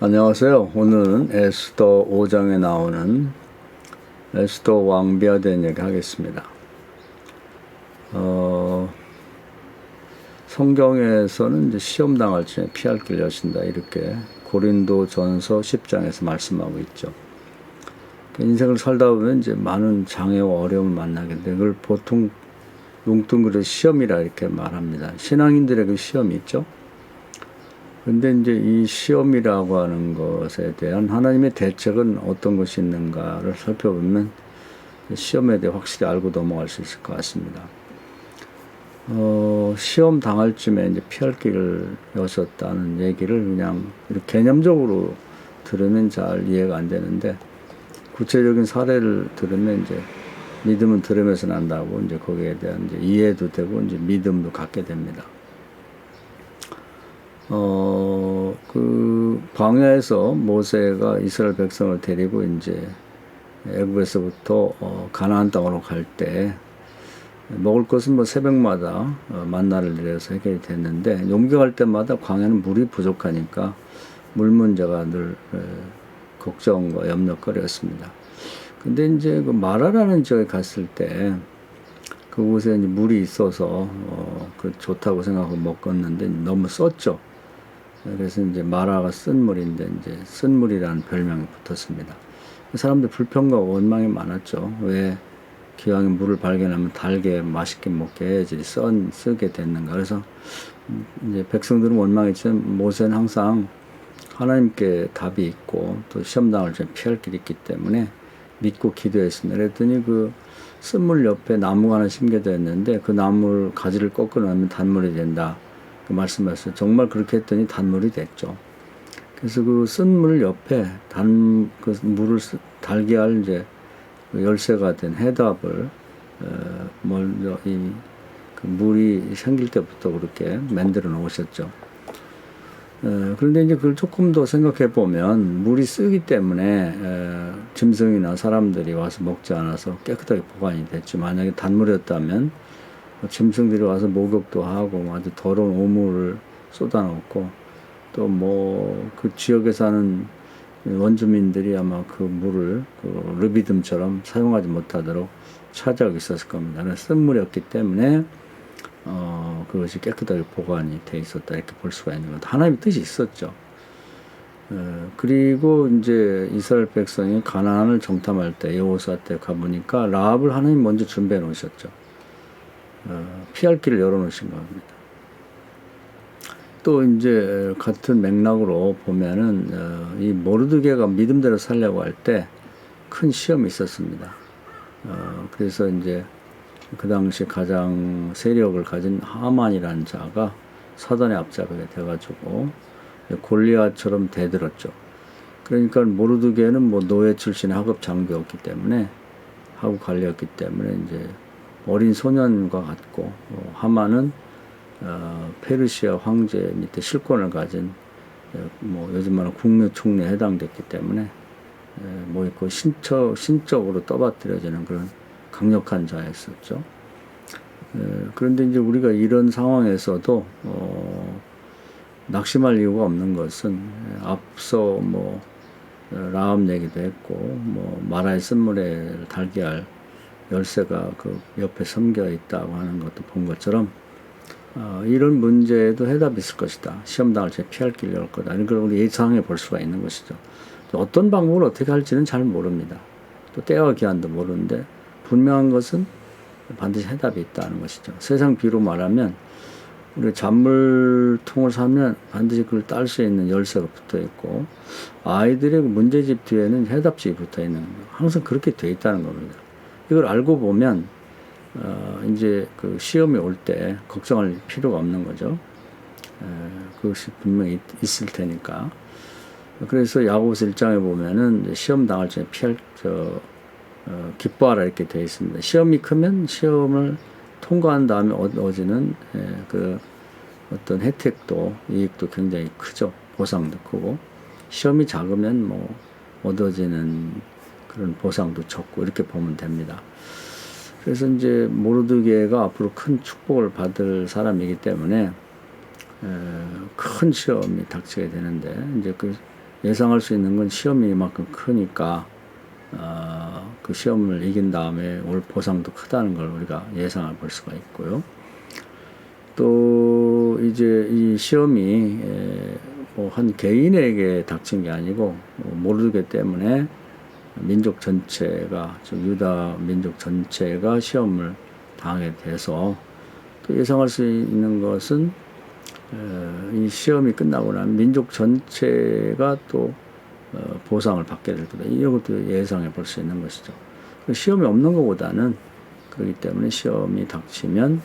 안녕하세요. 오늘은 에스더 5장에 나오는 에스더 왕비에 대한 얘기 하겠습니다. 성경에서는 이제 시험 당할 때 피할 길 여신다 이렇게 고린도 전서 10장에서 말씀하고 있죠. 인생을 살다 보면 이제 많은 장애와 어려움을 만나게 되는데 그걸 보통 뭉뚱그려 시험이라 이렇게 말합니다. 신앙인들에게 시험이 있죠. 근데 이제 이 시험이라고 하는 것에 대한 하나님의 대책은 어떤 것이 있는가를 살펴보면 시험에 대해 확실히 알고 넘어갈 수 있을 것 같습니다. 시험 당할 쯤에 이제 피할 길을 여셨다는 얘기를 그냥 이렇게 개념적으로 들으면 잘 이해가 안 되는데 구체적인 사례를 들으면 이제 믿음은 들으면서 난다고 이제 거기에 대한 이제 이해도 되고 이제 믿음도 갖게 됩니다. 그 광야에서 모세가 이스라엘 백성을 데리고 이제 애굽에서부터 가나안 땅으로 갈 때 먹을 것은 뭐 새벽마다 만나를 내려서 해결이 됐는데 옮겨갈 때마다 광야는 물이 부족하니까 물 문제가 늘 걱정과 염려거리였습니다. 근데 이제 그 마라라는 지역에 갔을 때 그곳에 이제 물이 있어서 그 좋다고 생각하고 먹었는데 너무 썼죠. 그래서 이제 마라가 쓴 물인데 이제 쓴 물이라는 별명이 붙었습니다. 사람들 불평과 원망이 많았죠. 왜 기왕에 물을 발견하면 달게 맛있게 먹게 해야지 쓰게 됐는가. 그래서 이제 백성들은 원망했지만 모세는 항상 하나님께 답이 있고 또 시험당을 좀 피할 길이 있기 때문에 믿고 기도했습니다. 그랬더니 그 쓴물 옆에 나무가 하나 심겨져 있는데 그 나무 가지를 꺾어 놓으면 단물이 된다. 그 말씀하셨어요. 정말 그렇게 했더니 단물이 됐죠. 그래서 그 쓴물 옆에 그 물을 달게 할 이제 그 열쇠가 된 해답을 먼저 그 물이 생길 때부터 그렇게 만들어 놓으셨죠. 그런데 이제 그걸 조금 더 생각해 보면 물이 쓰기 때문에 짐승이나 사람들이 와서 먹지 않아서 깨끗하게 보관이 됐지. 만약에 단물이었다면 짐승들이 와서 목욕도 하고 아주 더러운 오물을 쏟아놓고 또 뭐 그 지역에 사는 원주민들이 아마 그 물을 그 르비듬처럼 사용하지 못하도록 차지하고 있었을 겁니다. 쓴 물이었기 때문에 그것이 깨끗하게 보관이 돼 있었다 이렇게 볼 수가 있는 겁니다. 하나님의 뜻이 있었죠. 그리고 이제 이스라엘 백성이 가나안을 정탐할 때 여호수아 때 가보니까 라합을 하나님 먼저 준비해 놓으셨죠. 피할 길을 열어놓으신 겁니다. 또 이제 같은 맥락으로 보면은 이 모르드게가 믿음대로 살려고 할 때 큰 시험이 있었습니다. 그래서 이제 그 당시 가장 세력을 가진 하만이라는 자가 사단의 앞잡이가 돼가지고 골리앗처럼 대들었죠. 그러니까 모르드게는 뭐 노예 출신의 하급 장교였기 때문에 하고 관리였기 때문에 이제 어린 소년과 같고 하만은 페르시아 황제 밑에 실권을 가진 뭐 요즘 말하는 국무총리에 해당됐기 때문에 뭐 있고 신적으로 떠받들여지는 그런 강력한 자였었죠. 그런데 이제 우리가 이런 상황에서도 낙심할 이유가 없는 것은 앞서 뭐 라합 얘기도 했고 뭐 마라의 쓴물에 달게 할 열쇠가 그 옆에 섬겨 있다고 하는 것도 본 것처럼 이런 문제에도 해답이 있을 것이다. 시험 당할 때 피할 길을 열 거다. 이런 걸 우리 예상해 볼 수가 있는 것이죠. 어떤 방법을 어떻게 할지는 잘 모릅니다. 또 때와 기한도 모르는데 분명한 것은 반드시 해답이 있다는 것이죠. 세상 비로 말하면 우리 잔물통을 사면 반드시 그걸 딸 수 있는 열쇠가 붙어 있고 아이들의 문제집 뒤에는 해답집이 붙어 있는 거예요. 항상 그렇게 돼 있다는 겁니다. 이걸 알고 보면 이제 그 시험이 올 때 걱정할 필요가 없는 거죠. 그것이 분명히 있을 테니까. 그래서 야고보서 1장에 보면은 시험 당할 때 기뻐하라 이렇게 되어 있습니다. 시험이 크면 시험을 통과한 다음에 얻어지는 그 어떤 혜택도 이익도 굉장히 크죠. 보상도 크고 시험이 작으면 뭐 얻어지는 그런 보상도 적고 이렇게 보면 됩니다. 그래서 이제 모르드게가 앞으로 큰 축복을 받을 사람이기 때문에 큰 시험이 닥치게 되는데 이제 그 예상할 수 있는 건 시험이 이만큼 크니까 그 시험을 이긴 다음에 올 보상도 크다는 걸 우리가 예상해 볼 수가 있고요. 또 이제 이 시험이 뭐 한 개인에게 닥친 게 아니고 모르게 때문에 민족 전체가, 즉 유다 민족 전체가 시험을 당하게 돼서, 또 예상할 수 있는 것은 이 시험이 끝나고 나면 민족 전체가 또 보상을 받게 될 거다. 이런 것도 예상해 볼 수 있는 것이죠. 시험이 없는 것보다는, 그렇기 때문에 시험이 닥치면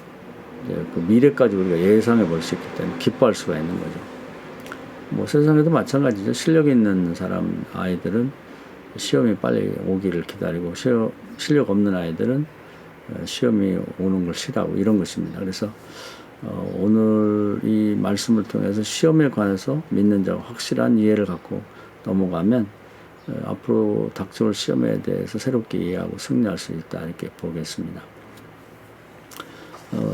이제 그 미래까지 우리가 예상해 볼 수 있기 때문에 기뻐할 수가 있는 거죠. 뭐 세상에도 마찬가지죠. 실력 있는 사람 아이들은 시험이 빨리 오기를 기다리고, 실력 없는 아이들은 시험이 오는 걸 싫어하고, 이런 것입니다. 그래서 오늘 이 말씀을 통해서 시험에 관해서 믿는 자가 확실한 이해를 갖고 넘어가면 앞으로 닥쳐올 시험에 대해서 새롭게 이해하고 승리할 수 있다, 이렇게 보겠습니다.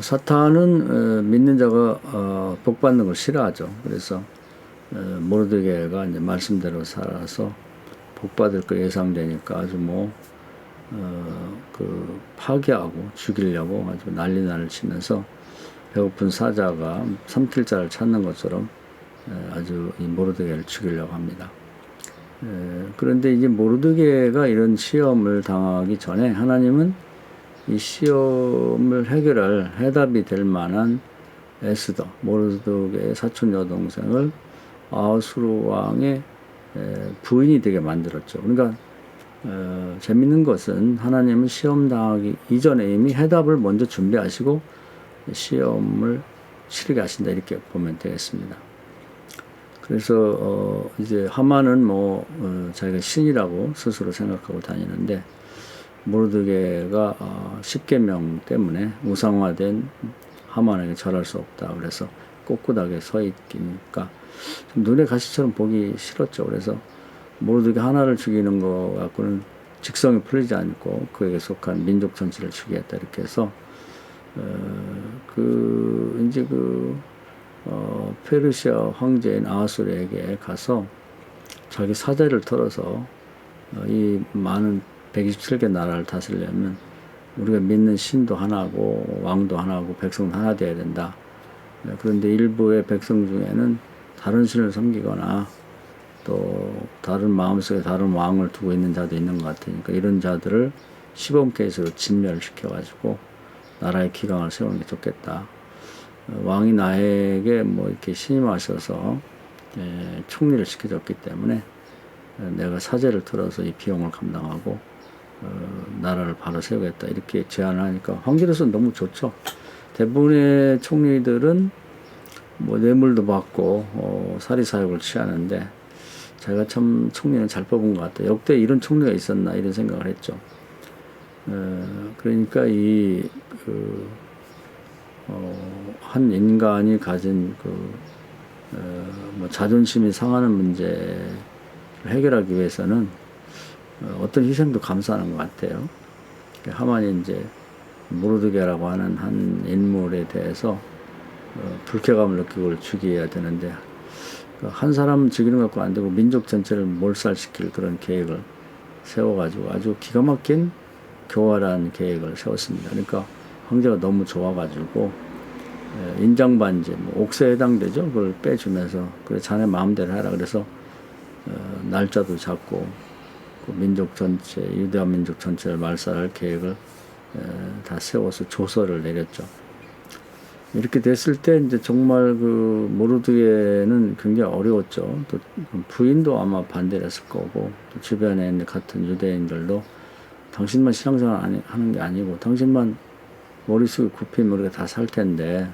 사탄은 믿는 자가 복 받는 걸 싫어하죠. 그래서 모르드게가 이제 말씀대로 살아서 복 받을 거 예상되니까 아주 파괴하고 죽이려고 아주 난리난을 치면서 배고픈 사자가 삼킬 자를 찾는 것처럼 아주 이 모르드게를 죽이려고 합니다. 그런데 이제 모르드게가 이런 시험을 당하기 전에 하나님은 이 시험을 해결할 해답이 될 만한 에스더, 모르드게의 사촌 여동생을 아하수르 왕의 부인이 되게 만들었죠. 그러니까 재밌는 것은 하나님은 시험 당하기 이전에 이미 해답을 먼저 준비하시고 시험을 치르게 하신다, 이렇게 보면 되겠습니다. 그래서 이제 하만은 자기가 신이라고 스스로 생각하고 다니는데, 모르드게가 십계명 때문에 우상화된 하만에게 절할 수 없다, 그래서 꼿꼿하게 서 있기니까 눈에 가시처럼 보기 싫었죠. 그래서 모르드게 하나를 죽이는 거 갖고는 직성이 풀리지 않고 그에게 속한 민족 전체를 죽이겠다, 이렇게 해서 페르시아 황제인 아하수르에게 가서 자기 사제를 털어서 이 많은 127개 나라를 다스리려면 우리가 믿는 신도 하나고 왕도 하나고 백성도 하나 되어야 된다. 그런데 일부의 백성 중에는 다른 신을 섬기거나 또 다른 마음속에 다른 왕을 두고 있는 자도 있는 것 같으니까 이런 자들을 시범 케이스로 진멸시켜가지고 나라의 기강을 세우는 게 좋겠다. 왕이 나에게 이렇게 신임하셔서 총리를 시켜줬기 때문에 내가 사제를 틀어서 이 비용을 감당하고 나라를 바로 세우겠다, 이렇게 제안을 하니까 황제로서는 너무 좋죠. 대부분의 총리들은 뇌물도 받고 사리사욕을 취하는데 자기가 참 총리는 잘 뽑은 것 같다. 역대 이런 총리가 있었나, 이런 생각을 했죠. 그러니까 한 인간이 가진 자존심이 상하는 문제를 해결하기 위해서는 어떤 희생도 감수하는 것 같아요. 하만이 이제 모르드게라고 하는 한 인물에 대해서 불쾌감을 느끼고 그걸 죽여야 되는데, 한 사람 죽이는 것 갖고 안 되고 민족 전체를 몰살시킬 그런 계획을 세워가지고 아주 기가 막힌 교활한 계획을 세웠습니다. 그러니까 황제가 너무 좋아가지고 인장반지, 옥새에 해당되죠. 그걸 빼주면서 그래 자네 마음대로 해라. 그래서 날짜도 잡고 그 민족 전체, 유대한 민족 전체를 말살할 계획을 다 세워서 조서를 내렸죠. 이렇게 됐을 때 이제 정말 모르드게는 굉장히 어려웠죠. 또 부인도 아마 반대를 했을 거고, 또 주변에 있는 같은 유대인들도 당신만 신앙생활 하는 게 아니고 당신만 머릿속에 굽히면 우리가 다 살 텐데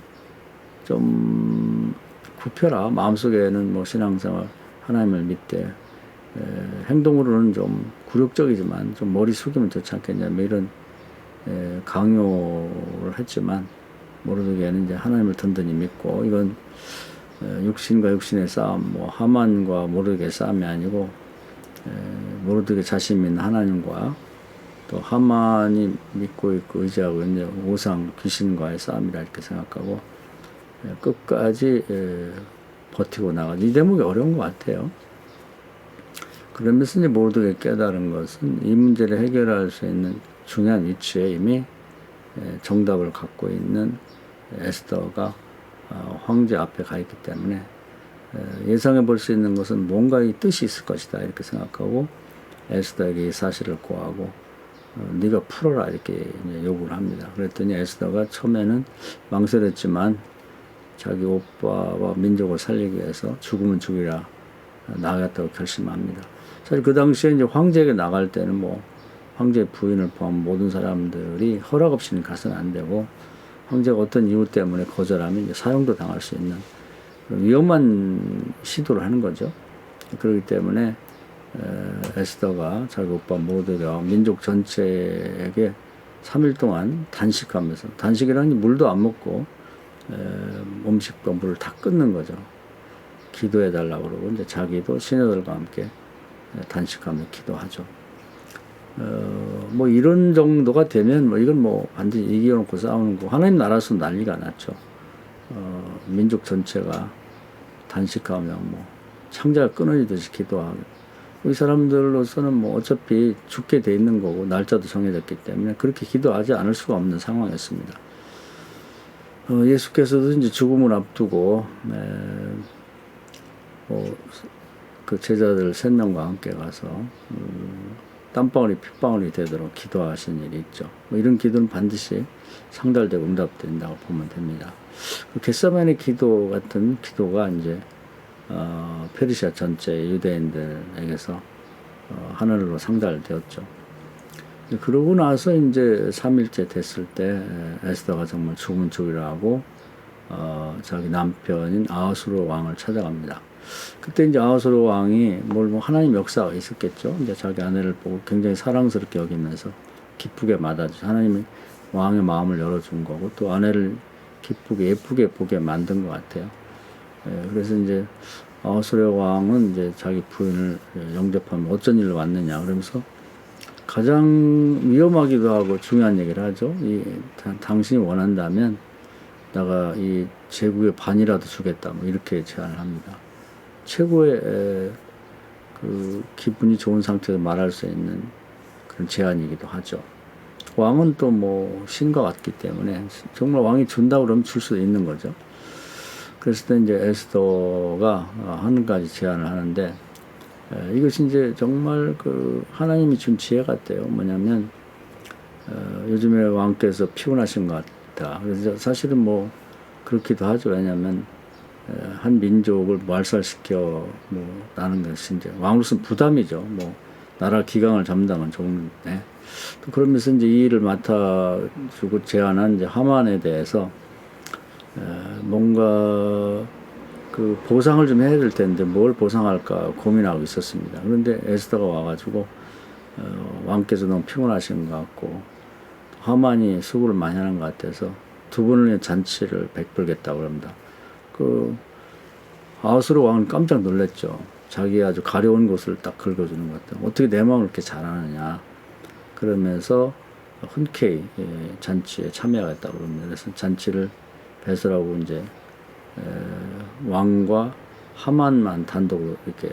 좀 굽혀라. 마음속에는 신앙생활 하나님을 믿되 행동으로는 좀 굴욕적이지만 좀 머리 숙이면 좋지 않겠냐, 이런 강요를 했지만 모르드게는 이제 하나님을 든든히 믿고, 이건 육신과 육신의 싸움, 하만과 모르드게의 싸움이 아니고 모르드게 자신 믿는 하나님과 또 하만이 믿고 있고 의지하고 있는 우상 귀신과의 싸움이라 이렇게 생각하고 끝까지 버티고 나가죠. 이 대목이 어려운 것 같아요. 그러면서 이제 모르드게 깨달은 것은 이 문제를 해결할 수 있는 중요한 위치에 이미 정답을 갖고 있는 에스더가 황제 앞에 가 있기 때문에 예상해 볼 수 있는 것은 뭔가 이 뜻이 있을 것이다 이렇게 생각하고 에스더에게 이 사실을 고하고 네가 풀어라 이렇게 요구를 합니다. 그랬더니 에스더가 처음에는 망설였지만 자기 오빠와 민족을 살리기 위해서 죽으면 죽이라 나가겠다고 결심합니다. 사실 그 당시에 이제 황제에게 나갈 때는 뭐 황제 부인을 포함 모든 사람들이 허락 없이는 가서는 안 되고 황제가 어떤 이유 때문에 거절하면 이제 사형도 당할 수 있는 위험한 시도를 하는 거죠. 그렇기 때문에 에스더가 자기 오빠 모르드게와 민족 전체에게 3일 동안 단식하면서 단식이라니 물도 안 먹고 음식과 물을 다 끊는 거죠. 기도해 달라고 그러고 이제 자기도 시녀들과 함께 단식하며 기도하죠. 뭐 이런 정도가 되면 뭐 이건 뭐 반드시 이겨놓고 싸우는 거 하나님 나라에서 난리가 났죠. 민족 전체가 단식하며 뭐 창자가 끊어지듯이 기도하고 우리 사람들로서는 뭐 어차피 죽게 돼 있는 거고 날짜도 정해졌기 때문에 그렇게 기도하지 않을 수가 없는 상황이었습니다. 예수께서도 이제 죽음을 앞두고 그 제자들 3명과 함께 가서 땀방울이 핏방울이 되도록 기도하신 일이 있죠. 뭐 이런 기도는 반드시 상달되고 응답된다고 보면 됩니다. 그 겟세마네 기도 같은 기도가 이제 페르시아 전체 유대인들에게서 하늘로 상달되었죠. 그러고 나서 이제 3일째 됐을 때 에스더가 정말 죽으면 죽이라 하고 자기 남편인 아하수르 왕을 찾아갑니다. 그때 이제 아하수르 왕이 뭐 하나님 역사가 있었겠죠. 이제 자기 아내를 보고 굉장히 사랑스럽게 여기면서 기쁘게 맞아주 하나님이 왕의 마음을 열어준 거고 또 아내를 기쁘게 예쁘게 보게 만든 것 같아요. 그래서 이제 아하수르 왕은 이제 자기 부인을 영접하면 어쩐 일로 왔느냐 그러면서 가장 위험하기도 하고 중요한 얘기를 하죠. 당신이 원한다면 내가 이 제국의 반이라도 주겠다 뭐 이렇게 제안을 합니다. 최고의 그 기분이 좋은 상태에서 말할 수 있는 그런 제안이기도 하죠. 왕은 또 뭐 신과 같기 때문에 정말 왕이 준다고 그러면 줄 수도 있는 거죠. 그랬을 때 이제 에스더가 한 가지 제안을 하는데 이것이 이제 정말 그 하나님이 준 지혜 같아요. 뭐냐면 요즘에 왕께서 피곤하신 것 같다. 그래서 사실은 뭐 그렇기도 하죠. 왜냐하면 한 민족을 말살시켜 뭐 나는 것이 이제 왕으로서는 부담이죠. 뭐 나라 기강을 잡는다면 좋은데 또 그러면서 이제 이 일을 맡아주고 제안한 이제 하만에 대해서 뭔가 그 보상을 좀 해야 될 텐데 뭘 보상할까 고민하고 있었습니다. 그런데 에스더가 와가지고 왕께서 너무 피곤하신 것 같고 하만이 수고를 많이 하는 것 같아서 두 분의 잔치를 베풀겠다고 합니다. 그 아하수르 왕은 깜짝 놀랐죠. 자기 아주 가려운 곳을 딱 긁어주는 것 같아요. 어떻게 내 마음을 이렇게 잘하느냐. 그러면서 흔쾌히 잔치에 참여하겠다고 합니다. 그래서 잔치를 배설하고 이제 왕과 하만만 단독으로 이렇게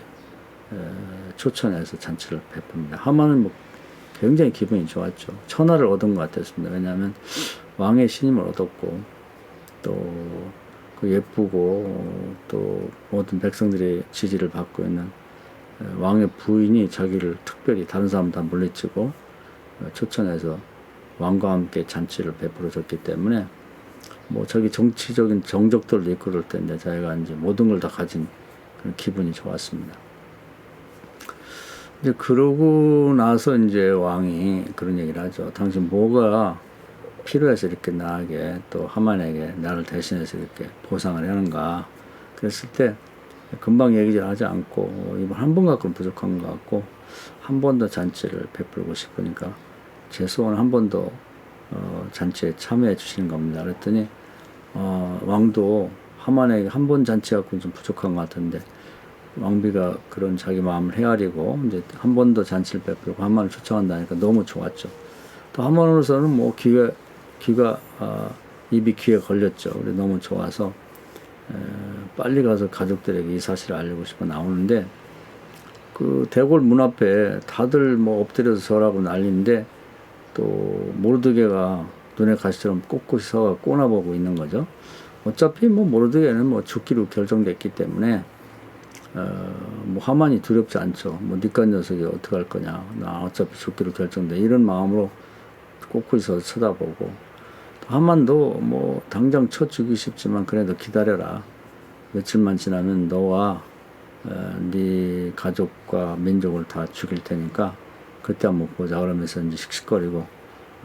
초청해서 잔치를 베풉니다. 하만은 뭐 굉장히 기분이 좋았죠. 천하를 얻은 것 같았습니다. 왜냐하면 왕의 신임을 얻었고 또 그 예쁘고 또 모든 백성들의 지지를 받고 있는 왕의 부인이 자기를 특별히 다른 사람 다 물리치고 초청해서 왕과 함께 잔치를 베풀어 줬기 때문에 뭐 자기 정치적인 정적들도 있고 그럴 텐데 자기가 이제 모든 걸 다 가진 그런 기분이 좋았습니다. 이제 그러고 나서 이제 왕이 그런 얘기를 하죠. 당신 뭐가 필요해서 이렇게 나에게 또 하만에게 나를 대신해서 이렇게 보상을 하는가. 그랬을 때 금방 얘기를 하지 않고 이번 한 번 갖고는 부족한 것 같고 한 번 더 잔치를 베풀고 싶으니까 제 소원을 한 번 더 잔치에 참여해 주시는 겁니다. 그랬더니 왕도 하만에게 한 번 잔치 갖고는 좀 부족한 것 같은데 왕비가 그런 자기 마음을 헤아리고 이제 한 번 더 잔치를 베풀고 하만을 초청한다니까 너무 좋았죠. 또 하만으로서는 뭐 입이 귀에 걸렸죠. 그래 너무 좋아서 빨리 가서 가족들에게 이 사실을 알리고 싶어 나오는데 그 대궐 문 앞에 다들 뭐 엎드려서 절하고 난리인데 또 모르드게가 눈에 가시처럼 꼿꼿이 서가 꼬나보고 있는 거죠. 어차피 뭐 모르드게는 뭐 죽기로 결정됐기 때문에 뭐 하만이 두렵지 않죠. 뭐 니깐 녀석이 어떻게 할 거냐. 나 어차피 죽기로 결정돼. 이런 마음으로 꼿꼿이 서서 쳐다보고 하만도 뭐 당장 쳐 죽이기 쉽지만 그래도 기다려라. 며칠만 지나면 너와 네 가족과 민족을 다 죽일 테니까 그때 한번 보자. 그러면서 이제 씩씩거리고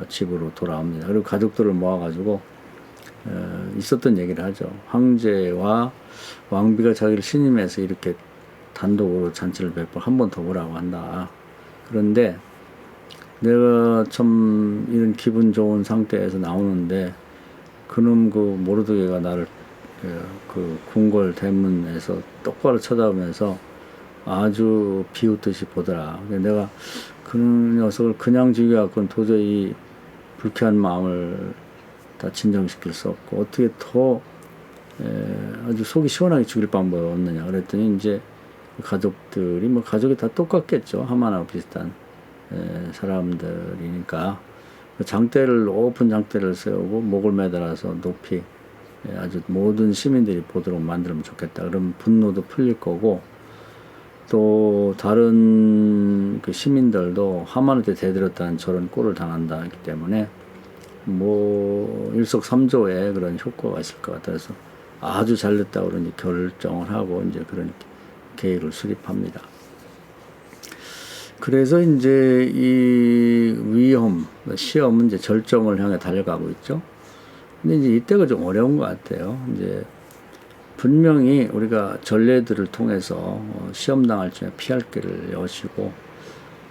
집으로 돌아옵니다. 그리고 가족들을 모아가지고 있었던 얘기를 하죠. 황제와 왕비가 자기를 신임해서 이렇게 단독으로 잔치를 베풀 한 번 더 오라고 한다. 그런데 내가 참 이런 기분 좋은 상태에서 나오는데 그놈 그 모르드게가 나를 그 궁궐 대문에서 똑바로 쳐다보면서 아주 비웃듯이 보더라. 내가 그 녀석을 그냥 죽여갖고는 도저히 불쾌한 마음을 다 진정시킬 수 없고 어떻게 더 아주 속이 시원하게 죽일 방법이 없느냐. 그랬더니 이제 가족들이 뭐 가족이 다 똑같겠죠. 하만하고 비슷한 사람들이니까 장대를 높은 장대를 세우고 목을 매달아서 높이 아주 모든 시민들이 보도록 만들면 좋겠다. 그럼 분노도 풀릴 거고 또 다른 그 시민들도 하만한테 대들었다는 저런 꼴을 당한다 하기 때문에 뭐 일석삼조의 그런 효과가 있을 것 같아서 아주 잘됐다고 그러니 결정을 하고 이제 그런 계획을 수립합니다. 그래서 이제 이 위험, 시험은 이제 절정을 향해 달려가고 있죠. 근데 이제 이때가 좀 어려운 것 같아요. 이제 분명히 우리가 전례들을 통해서 시험 당할 쯤에 피할 길을 여시고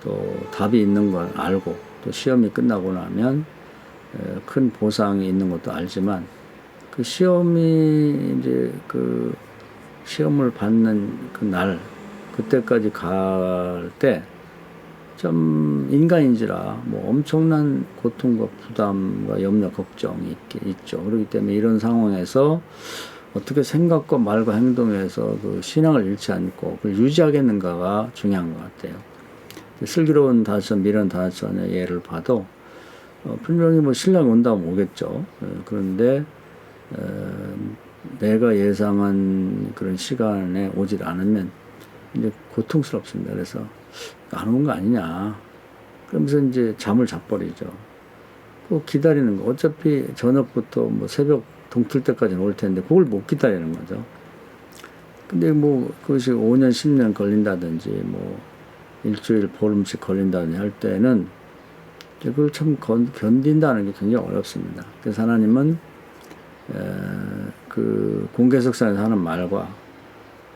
또 답이 있는 걸 알고 또 시험이 끝나고 나면 큰 보상이 있는 것도 알지만 그 시험이 이제 그 시험을 받는 그 날 그때까지 갈 때 좀 인간인지라 뭐 엄청난 고통과 부담과 염려 걱정이 있죠. 그렇기 때문에 이런 상황에서 어떻게 생각과 말과 행동에서 그 신앙을 잃지 않고 그걸 유지하겠는가가 중요한 것 같아요. 슬기로운 다윗son, 미련 다윗son의 예를 봐도 분명히 뭐 신랑이 온다면 오겠죠. 그런데 내가 예상한 그런 시간에 오질 않으면 이제 고통스럽습니다. 그래서 안 오는 거 아니냐. 그러면서 이제 잠을 자버리죠. 꼭 기다리는 거. 어차피 저녁부터 뭐 새벽 동틀 때까지는 올 텐데 그걸 못 기다리는 거죠. 근데 뭐 그것이 5년, 10년 걸린다든지 뭐 일주일, 보름씩 걸린다든지 할 때는 그걸 참 견딘다는 게 굉장히 어렵습니다. 그래서 하나님은 그 공개석상에서 하는 말과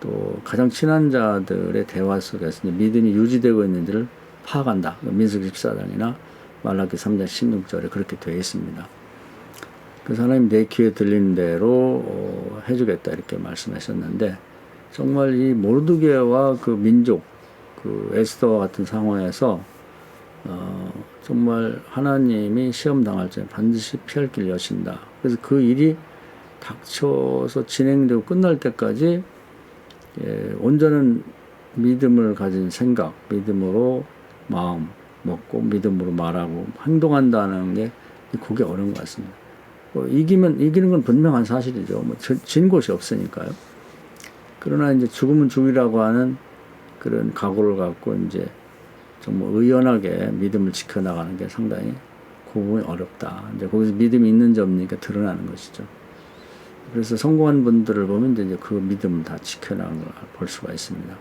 또 가장 친한 자들의 대화 속에서 믿음이 유지되고 있는지를 파악한다. 민수기 14장이나 말라기 3장 16절에 그렇게 되어 있습니다. 그래서 하나님 내 귀에 들리는 대로 해주겠다 이렇게 말씀하셨는데 정말 이 모르드게와 그 민족, 그 에스더와 같은 상황에서 정말 하나님이 시험 당할 때 반드시 피할 길을 여신다. 그래서 그 일이 닥쳐서 진행되고 끝날 때까지 온전한 믿음을 가진 생각, 믿음으로 마음 먹고 믿음으로 말하고 행동한다는 게 그게 어려운 것 같습니다. 이기는 건 분명한 사실이죠. 뭐 진 곳이 없으니까요. 그러나 이제 죽으면 죽이라고 하는 그런 각오를 갖고 이제 정말 의연하게 믿음을 지켜나가는 게 상당히 그 부분이 어렵다. 이제 거기서 믿음이 있는지 없는지가 드러나는 것이죠. 그래서 성공한 분들을 보면 이제 그 믿음을 다 지켜나가는 걸 볼 수가 있습니다.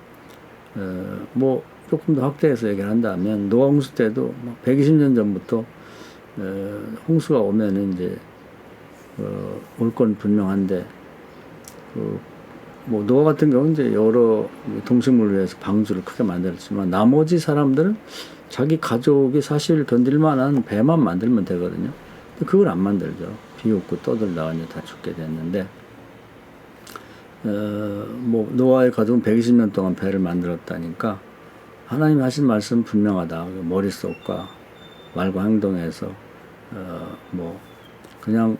뭐 조금 더 확대해서 얘기를 한다면 노아 홍수 때도 120년 전부터 홍수가 오면은 이제 올 건 분명한데 뭐 노아 같은 경우는 이제 여러 동식물을 위해서 방주를 크게 만들었지만 나머지 사람들은 자기 가족이 사실 견딜 만한 배만 만들면 되거든요. 근데 그걸 안 만들죠. 비웃고 떠들다가 이제 다 죽게 됐는데 뭐 노아의 가족은 120년 동안 배를 만들었다니까 하나님이 하신 말씀 분명하다. 머릿속과 말과 행동에서 뭐 그냥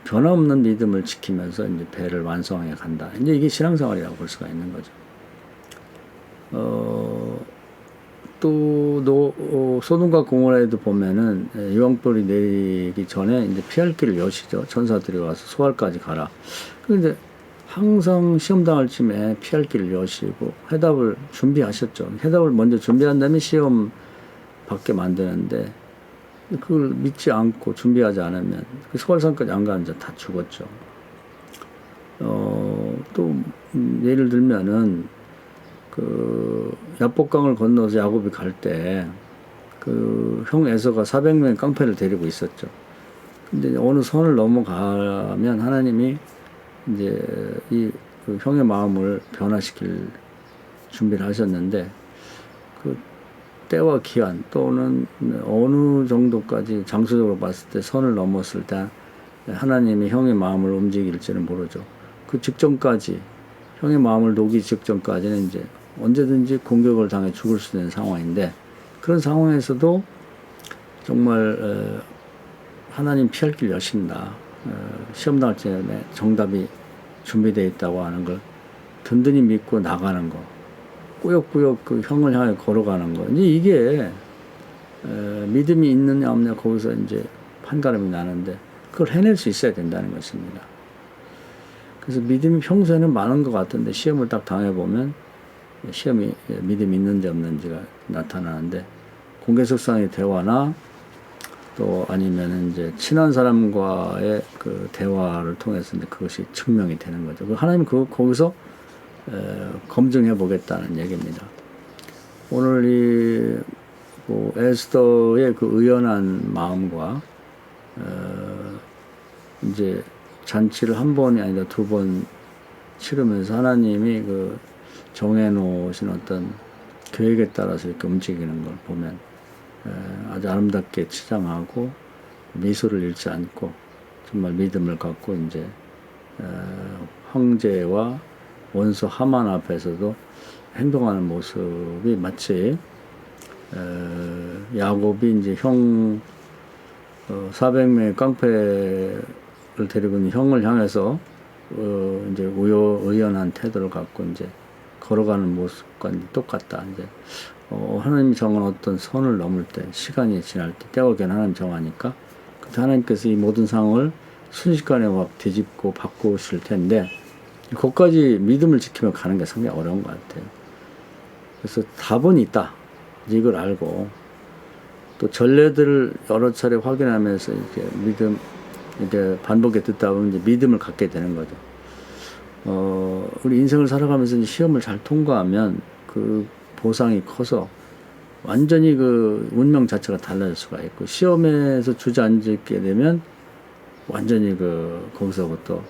변함없는 믿음을 지키면서 이제 배를 완성해 간다. 이제 이게 신앙생활이라고 볼 수가 있는 거죠. 소동각 공원에도 보면은 유황불이 내리기 전에 이제 피할 길을 여시죠. 천사들이 와서 소활까지 가라. 근데 항상 시험 당할 쯤에 피할 길을 여시고 해답을 준비하셨죠. 해답을 먼저 준비한 다음에 시험 받게 만드는데 그걸 믿지 않고 준비하지 않으면 그 소활산까지 안 가는 자 다 죽었죠. 또 예를 들면은 그 야복강을 건너서 야곱이 갈 때 그 형 에서가 400명의 깡패를 데리고 있었죠. 근데 어느 선을 넘어가면 하나님이 이제 그 형의 마음을 변화시킬 준비를 하셨는데 그 때와 기한 또는 어느 정도까지 장소적으로 봤을 때 선을 넘었을 때 하나님이 형의 마음을 움직일지는 모르죠. 그 직전까지 형의 마음을 녹이기 직전까지는 이제 언제든지 공격을 당해 죽을 수 있는 상황인데 그런 상황에서도 정말 하나님 피할 길 여신다. 시험 나올 때에 정답이 준비되어 있다고 하는 걸 든든히 믿고 나가는 거. 꾸역꾸역 그 형을 향해 걸어가는 거. 이제 이게 믿음이 있느냐 없느냐 거기서 이제 판가름이 나는데 그걸 해낼 수 있어야 된다는 것입니다. 그래서 믿음이 평소에는 많은 것 같은데 시험을 딱 당해보면 시험이 믿음이 있는지 없는지가 나타나는데 공개석상의 대화나 또 아니면 이제 친한 사람과의 그 대화를 통해서 이제 그것이 증명이 되는 거죠. 하나님 거기서 검증해 보겠다는 얘기입니다. 오늘 에스더의 그 의연한 마음과 이제 잔치를 한 번이 아니라 2번 치르면서 하나님이 그 정해 놓으신 어떤 계획에 따라서 이렇게 움직이는 걸 보면 아주 아름답게 치장하고 미소를 잃지 않고 정말 믿음을 갖고 이제 황제와 원수 하만 앞에서도 행동하는 모습이 마치 야곱이 이제 형 400명의 깡패를 데리고 있는 형을 향해서 이제 의연한 태도를 갖고 이제 걸어가는 모습과 똑같다. 이제 하나님이 정한 어떤 선을 넘을 때, 시간이 지날 때, 때와 기한 하나님 정하니까 그때 하나님께서 이 모든 상황을 순식간에 막 뒤집고 바꾸실 텐데 거기까지 믿음을 지키며 가는 게 상당히 어려운 것 같아요. 그래서 답은 있다. 이걸 알고 또 전례들을 여러 차례 확인하면서 이렇게 이제 반복해 듣다 보면 이제 믿음을 갖게 되는 거죠. 우리 인생을 살아가면서 이제 시험을 잘 통과하면 그 보상이 커서 완전히 그 운명 자체가 달라질 수가 있고 시험에서 주저앉게 되면 완전히 거기서부터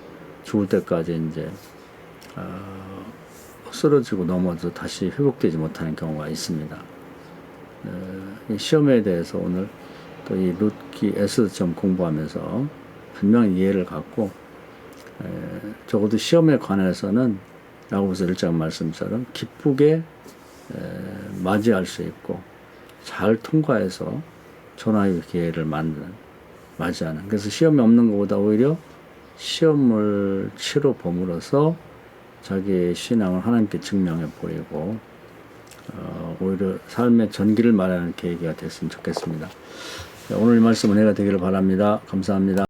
죽을 때까지 이제 쓰러지고 넘어져 다시 회복되지 못하는 경우가 있습니다. 이 시험에 대해서 오늘 또 이 룻기 에스더처럼 공부하면서 분명히 이해를 갖고 적어도 시험에 관해서는 야고보서 1장 말씀처럼 기쁘게 맞이할 수 있고 잘 통과해서 전화의 기회를 맞이하는. 그래서 시험이 없는 것보다 오히려 시험을 치러 봄으로써 자기의 신앙을 하나님께 증명해 보이고 오히려 삶의 전기를 마련하는 계기가 됐으면 좋겠습니다. 오늘 이 말씀 은혜가 되기를 바랍니다. 감사합니다.